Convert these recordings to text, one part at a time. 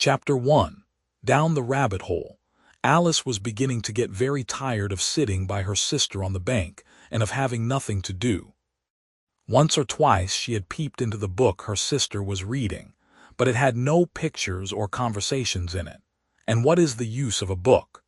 Chapter 1. Down the Rabbit Hole. Alice was beginning to get very tired of sitting by her sister on the bank and of having nothing to do. Once or twice she had peeped into the book her sister was reading, but it had no pictures or conversations in it. And what is the use of a book,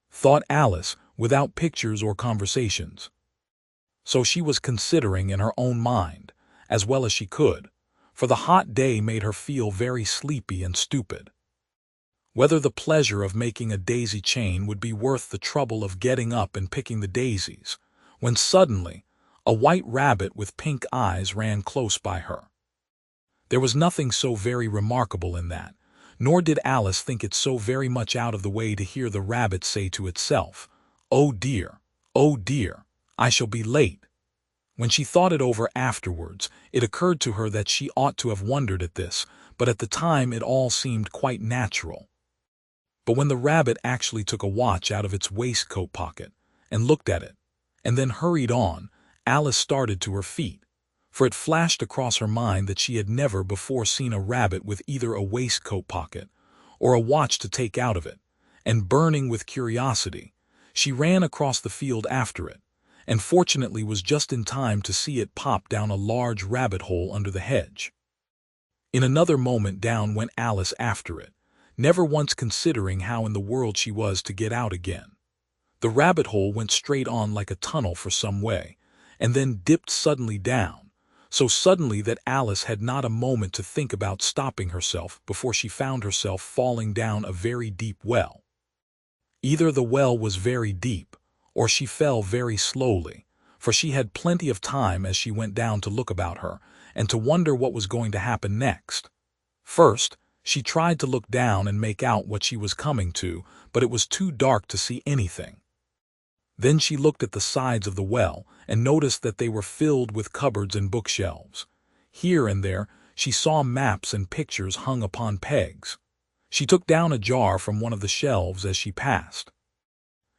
thought Alice, without pictures or conversations? So she was considering in her own mind, as well as she could, for the hot day made her feel very sleepy and stupid, whether the pleasure of making a daisy chain would be worth the trouble of getting up and picking the daisies, when suddenly a white rabbit with pink eyes ran close by her. There was nothing so very remarkable in that, nor did Alice think it so very much out of the way to hear the rabbit say to itself, oh dear, I shall be late." When she thought it over afterwards, it occurred to her that she ought to have wondered at this, but at the time it all seemed quite natural. But when the rabbit actually took a watch out of its waistcoat pocket and looked at it, and then hurried on, Alice started to her feet, for it flashed across her mind that she had never before seen a rabbit with either a waistcoat pocket or a watch to take out of it, and burning with curiosity, she ran across the field after it, and fortunately was just in time to see it pop down a large rabbit hole under the hedge. In another moment down went Alice after it, never once considering how in the world she was to get out again. The rabbit hole went straight on like a tunnel for some way, and then dipped suddenly down, so suddenly that Alice had not a moment to think about stopping herself before she found herself falling down a very deep well. Either the well was very deep, or she fell very slowly, for she had plenty of time as she went down to look about her and to wonder what was going to happen next. First, she tried to look down and make out what she was coming to, but it was too dark to see anything. Then she looked at the sides of the well and noticed that they were filled with cupboards and bookshelves. Here and there she saw maps and pictures hung upon pegs. She took down a jar from one of the shelves as she passed.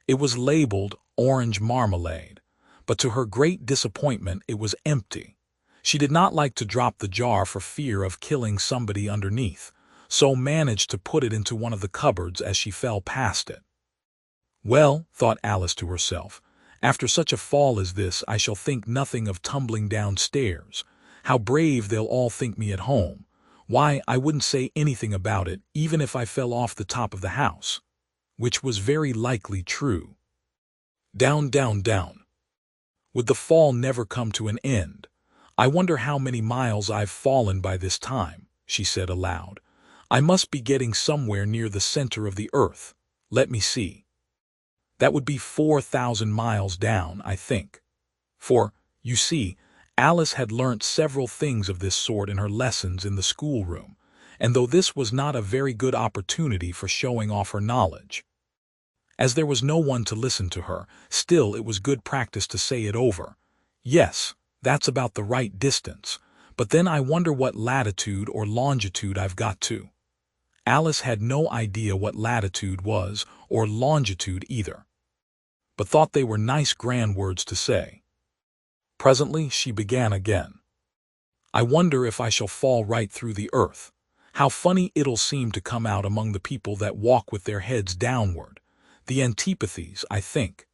It was labeled orange marmalade, but to her great disappointment it was empty. She did not like to drop the jar for fear of killing somebody underneath, so managed to put it into one of the cupboards as she fell past it. Well, thought Alice to herself, after such a fall as this I shall think nothing of tumbling downstairs. How brave they'll all think me at home. Why, I wouldn't say anything about it even if I fell off the top of the house. Which was very likely true. Down, down, down. Would the fall never come to an end? I wonder how many miles I've fallen by this time, she said aloud. I must be getting somewhere near the center of the earth. Let me see. That would be 4,000 miles down, I think. For, you see, Alice had learnt several things of this sort in her lessons in the schoolroom, and though this was not a very good opportunity for showing off her knowledge, as there was no one to listen to her, still it was good practice to say it over. Yes, that's about the right distance, but then I wonder what latitude or longitude I've got to. Alice had no idea what latitude was or longitude either, but thought they were nice grand words to say. Presently she began again. I wonder if I shall fall right through the earth. How funny it'll seem to come out among the people that walk with their heads downward. The antipathies, I think.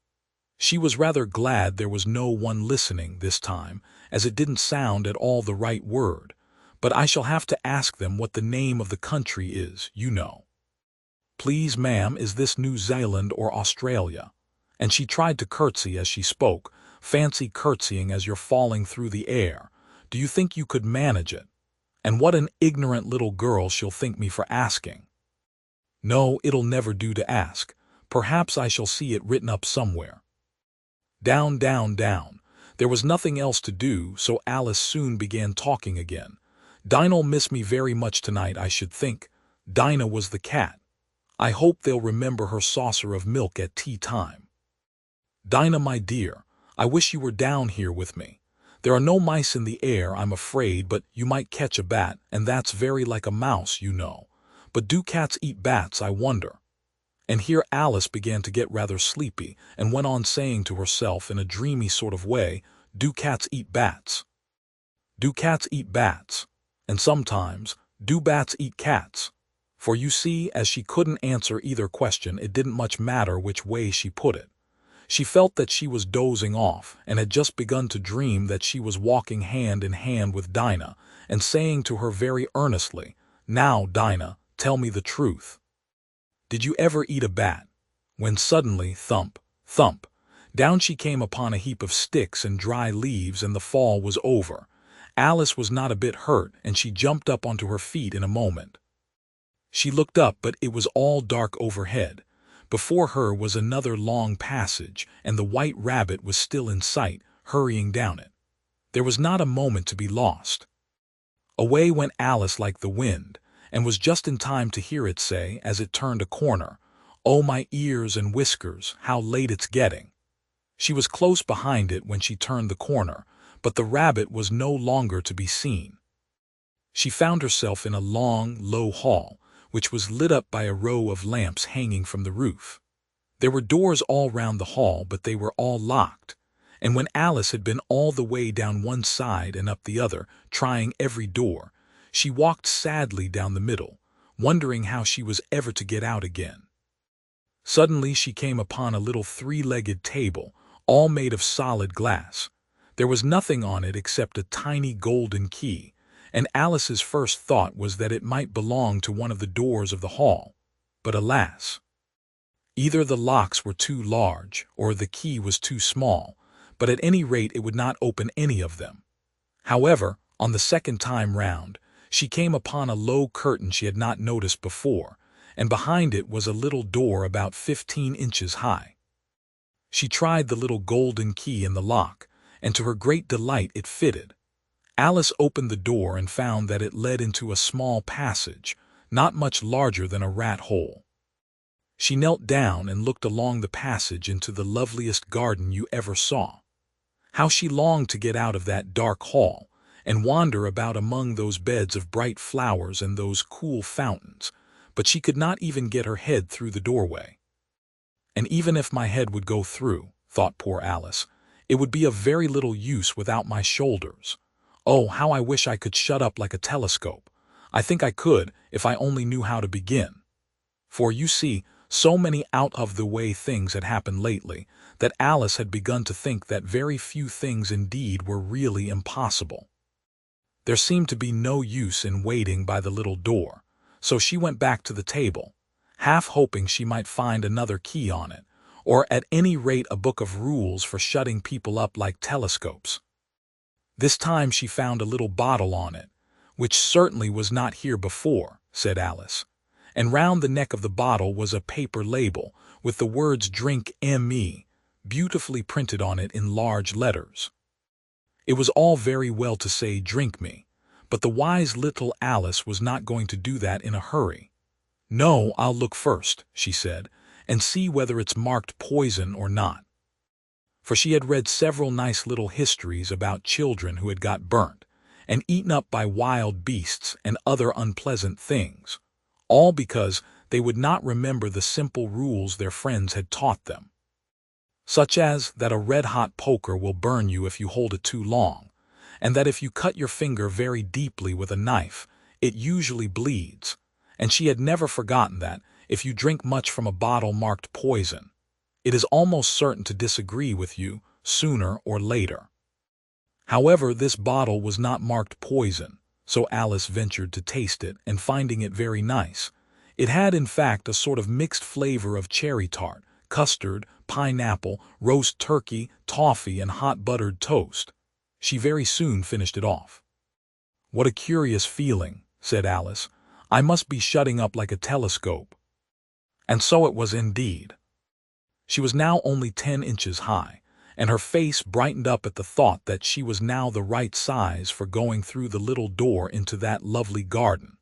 She was rather glad there was no one listening this time, as it didn't sound at all the right word, but I shall have to ask them what the name of the country is, you know. Please, ma'am, is this New Zealand or Australia? And she tried to curtsy as she spoke. Fancy curtsying as you're falling through the air. Do you think you could manage it? And what an ignorant little girl she'll think me for asking. No, it'll never do to ask. Perhaps I shall see it written up somewhere. Down, down, down. There was nothing else to do, so Alice soon began talking again. Dinah'll miss me very much tonight, I should think. Dinah was the cat. I hope they'll remember her saucer of milk at tea time. Dinah, my dear, I wish you were down here with me. There are no mice in the air, I'm afraid, but you might catch a bat, and that's very like a mouse, you know. But do cats eat bats, I wonder? And here Alice began to get rather sleepy, and went on saying to herself in a dreamy sort of way, do cats eat bats? Do cats eat bats? And sometimes, do bats eat cats? For you see, as she couldn't answer either question, it didn't much matter which way she put it. She felt that she was dozing off and had just begun to dream that she was walking hand in hand with Dinah and saying to her very earnestly, "Now, Dinah, tell me the truth. Did you ever eat a bat?" When suddenly, thump, thump, down she came upon a heap of sticks and dry leaves, and the fall was over. Alice was not a bit hurt, and she jumped up onto her feet in a moment. She looked up, but it was all dark overhead. Before her was another long passage, and the white rabbit was still in sight, hurrying down it. There was not a moment to be lost. Away went Alice like the wind, and was just in time to hear it say, as it turned a corner, "Oh, my ears and whiskers, how late it's getting." She was close behind it when she turned the corner, but the rabbit was no longer to be seen. She found herself in a long, low hall, which was lit up by a row of lamps hanging from the roof. There were doors all round the hall, but they were all locked, and when Alice had been all the way down one side and up the other, trying every door, she walked sadly down the middle, wondering how she was ever to get out again. Suddenly she came upon a little three-legged table, all made of solid glass. There was nothing on it except a tiny golden key, and Alice's first thought was that it might belong to one of the doors of the hall. But alas! Either the locks were too large, or the key was too small, but at any rate it would not open any of them. However, on the second time round, she came upon a low curtain she had not noticed before, and behind it was a little door about 15 inches high. She tried the little golden key in the lock, and to her great delight it fitted. Alice opened the door and found that it led into a small passage, not much larger than a rat hole. She knelt down and looked along the passage into the loveliest garden you ever saw. How she longed to get out of that dark hall and wander about among those beds of bright flowers and those cool fountains, but she could not even get her head through the doorway. "And even if my head would go through," thought poor Alice, "it would be of very little use without my shoulders. Oh, how I wish I could shut up like a telescope. I think I could, if I only knew how to begin." For, you see, so many out-of-the-way things had happened lately that Alice had begun to think that very few things indeed were really impossible. There seemed to be no use in waiting by the little door, so she went back to the table, half hoping she might find another key on it, or at any rate a book of rules for shutting people up like telescopes. This time she found a little bottle on it, "which certainly was not here before," said Alice, and round the neck of the bottle was a paper label with the words "Drink me" beautifully printed on it in large letters. It was all very well to say "Drink me," but the wise little Alice was not going to do that in a hurry. "No, I'll look first," she said, "and see whether it's marked poison or not." For she had read several nice little histories about children who had got burnt and eaten up by wild beasts and other unpleasant things, all because they would not remember the simple rules their friends had taught them, such as that a red-hot poker will burn you if you hold it too long, and that if you cut your finger very deeply with a knife, it usually bleeds, and she had never forgotten that, if you drink much from a bottle marked poison, it is almost certain to disagree with you sooner or later. However, this bottle was not marked poison, so Alice ventured to taste it, and finding it very nice, it had in fact a sort of mixed flavor of cherry tart, custard, pineapple, roast turkey, toffee, and hot buttered toast. She very soon finished it off. "What a curious feeling," said Alice. "I must be shutting up like a telescope." And so it was indeed. She was now only 10 inches high, and her face brightened up at the thought that she was now the right size for going through the little door into that lovely garden.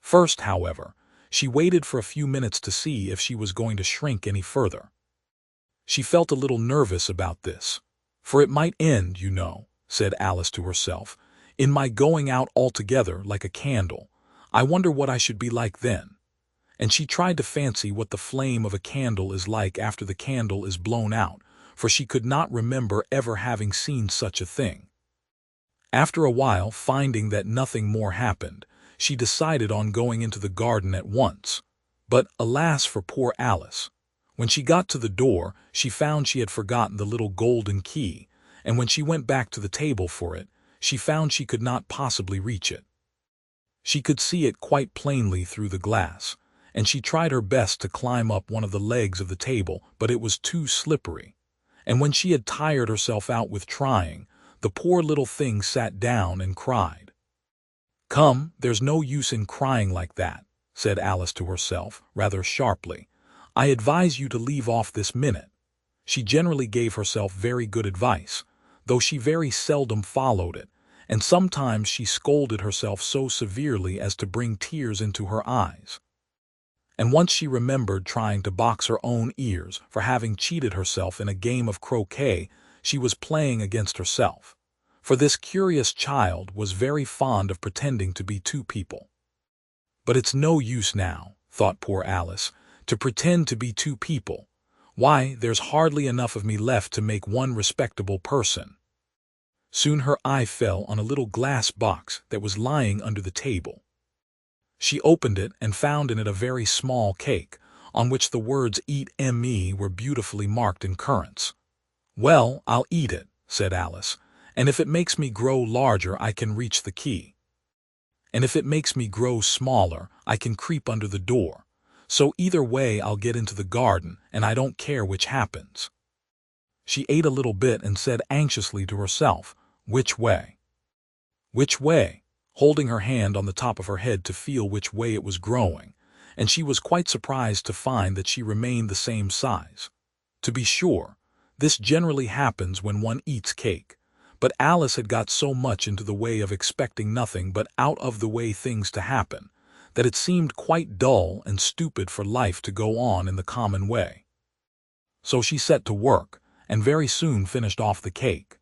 First, however, she waited for a few minutes to see if she was going to shrink any further. She felt a little nervous about this, for it might end, you know, said Alice to herself, in my going out altogether like a candle. I wonder what I should be like then. And she tried to fancy what the flame of a candle is like after the candle is blown out, for she could not remember ever having seen such a thing. After a while, finding that nothing more happened, she decided on going into the garden at once. But alas for poor Alice! When she got to the door, she found she had forgotten the little golden key, and when she went back to the table for it, she found she could not possibly reach it. She could see it quite plainly through the glass, and she tried her best to climb up one of the legs of the table, but it was too slippery. And when she had tired herself out with trying, the poor little thing sat down and cried. "Come, there's no use in crying like that," said Alice to herself, rather sharply. "I advise you to leave off this minute." She generally gave herself very good advice, though she very seldom followed it, and sometimes she scolded herself so severely as to bring tears into her eyes. And once she remembered trying to box her own ears for having cheated herself in a game of croquet she was playing against herself. For this curious child was very fond of pretending to be two people. "But it's no use now," thought poor Alice, "to pretend to be two people. Why, there's hardly enough of me left to make one respectable person." Soon her eye fell on a little glass box that was lying under the table. She opened it and found in it a very small cake, on which the words "Eat me" were beautifully marked in currants. "Well, I'll eat it," said Alice, "and if it makes me grow larger I can reach the key. And if it makes me grow smaller I can creep under the door. So either way I'll get into the garden, and I don't care which happens." She ate a little bit and said anxiously to herself, "Which way? Which way?" holding her hand on the top of her head to feel which way it was growing, and she was quite surprised to find that she remained the same size. To be sure, this generally happens when one eats cake, but Alice had got so much into the way of expecting nothing but out-of-the-way things to happen, that it seemed quite dull and stupid for life to go on in the common way. So she set to work, and very soon finished off the cake.